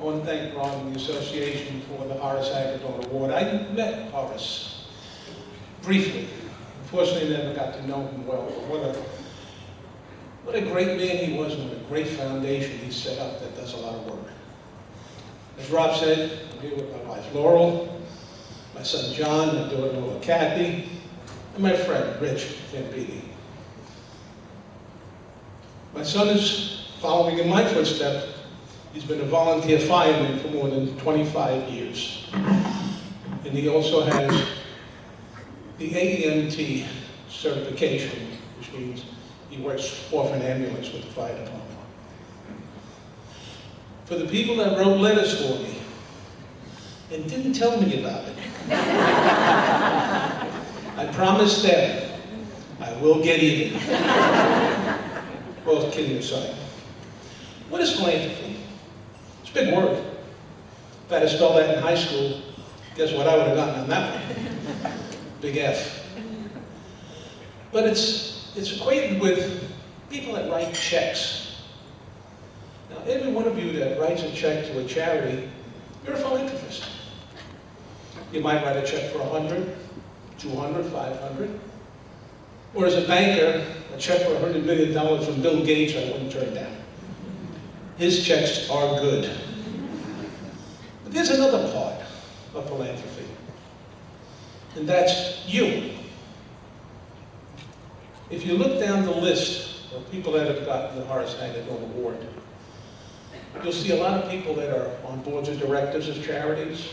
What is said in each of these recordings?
I want to thank Ron and the association for the Horace Hagedorn Award. I met Horace briefly. Unfortunately, I never got to know him well, but what a great man he was, and what a great foundation he set up that does a lot of work. As Rob said, I'm here with my wife Laurel, my son John, my daughter-in-law Kathy, and my friend Rich Campini. My son is following in my footsteps. He's been a volunteer fireman for more than 25 years. And he also has the AEMT certification, which means he works off an ambulance with the fire department. For the people that wrote letters for me and didn't tell me about it, I promised them I will get even. Well, kidding aside. What is philanthropy? It's a big word. If I had spelled that in high school, guess what I would have gotten on that one? Big F. But it's equated with people that write checks. Now, every one of you that writes a check to a charity, you're a philanthropist. You might write a check for 100, 200, 500. Or as a banker, a check for $100 million from Bill Gates I wouldn't turn down. His checks are good. But there's another part of philanthropy, and that's you. If you look down the list of people that have gotten the Horace Hagedorn Award, you'll see a lot of people that are on boards of directors of charities.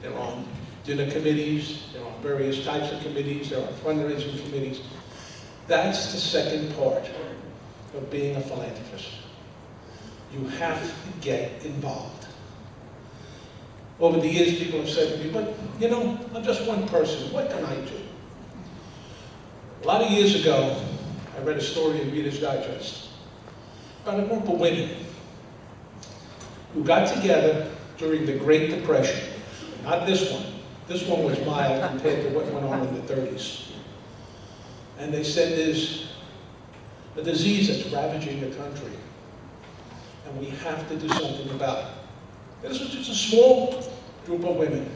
They're on dinner committees. They're on various types of committees. They're on fundraising committees. That's the second part of being a philanthropist. You have to get involved. Over the years, people have said to me, but you know, I'm just one person. What can I do? A lot of years ago, I read a story in Reader's Digest about a group of women who got together during the Great Depression. Not this one. This one was mild compared to what went on in the 30s. And they said there's a disease that's ravaging the country, and we have to do something about it. This was just a small group of women.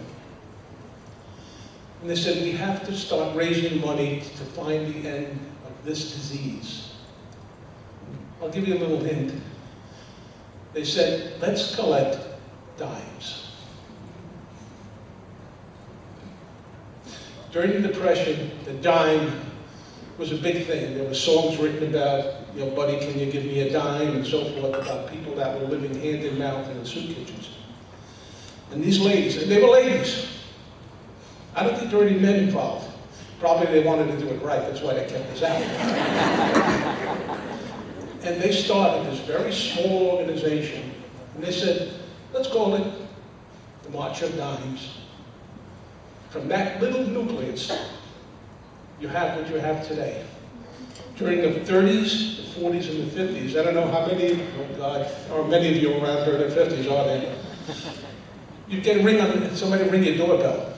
And they said, we have to start raising money to find the end of this disease. I'll give you a little hint. They said, let's collect dimes. During the Depression, the dime was a big thing. There were songs written about, you know, buddy, can you give me a dime, and so forth, about people that were living hand in mouth in the soup kitchens. And these ladies, and they were ladies. I don't think there were any men involved. Probably they wanted to do it right, that's why they kept us out. And they started this very small organization, and they said, let's call it the March of Dimes. From that little nucleus, you have what you have today. During the 30s, the 40s, and the 50s, I don't know how many, oh God, or many of you around during the 50s, are there? You'd get a ring on, somebody ring your doorbell.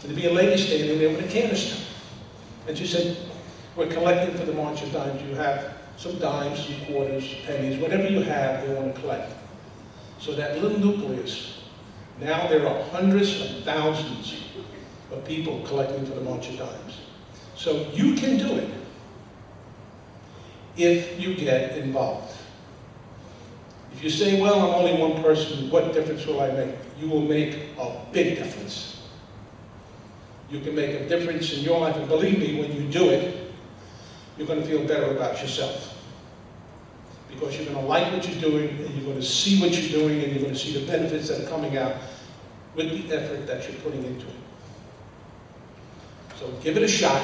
And there'd be a lady standing there with a canister. And she said, we're collecting for the March of Dimes. You have some dimes, some quarters, pennies, whatever you have, they want to collect. So that little nucleus, now there are hundreds of thousands of people collecting for the March of Dimes. So you can do it if you get involved. If you say, well, I'm only one person, what difference will I make? You will make a big difference. You can make a difference in your life, and believe me, when you do it, you're going to feel better about yourself. Because you're going to like what you're doing, and you're going to see what you're doing, and you're going to see the benefits that are coming out with the effort that you're putting into it. So give it a shot.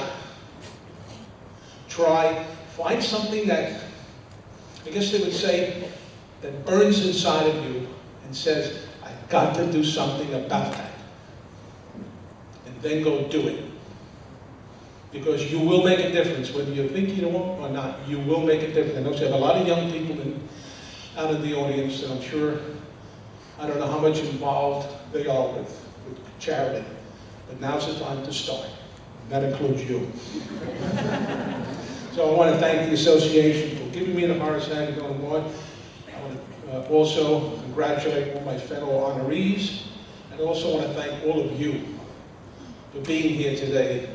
Try, find something that, I guess they would say, that burns inside of you and says, I've got to do something about that. And then go do it. Because you will make a difference, whether you think you won't or not, you will make a difference. I know you have a lot of young people out in the audience, and I'm sure, I don't know how much involved they are with charity, but now's the time to start. That includes you. So I want to thank the association for giving me the Horace Hagedorn Award. I want to Also congratulate all my fellow honorees, and also want to thank all of you for being here today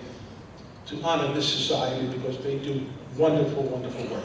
to honor this society, because they do wonderful, wonderful work.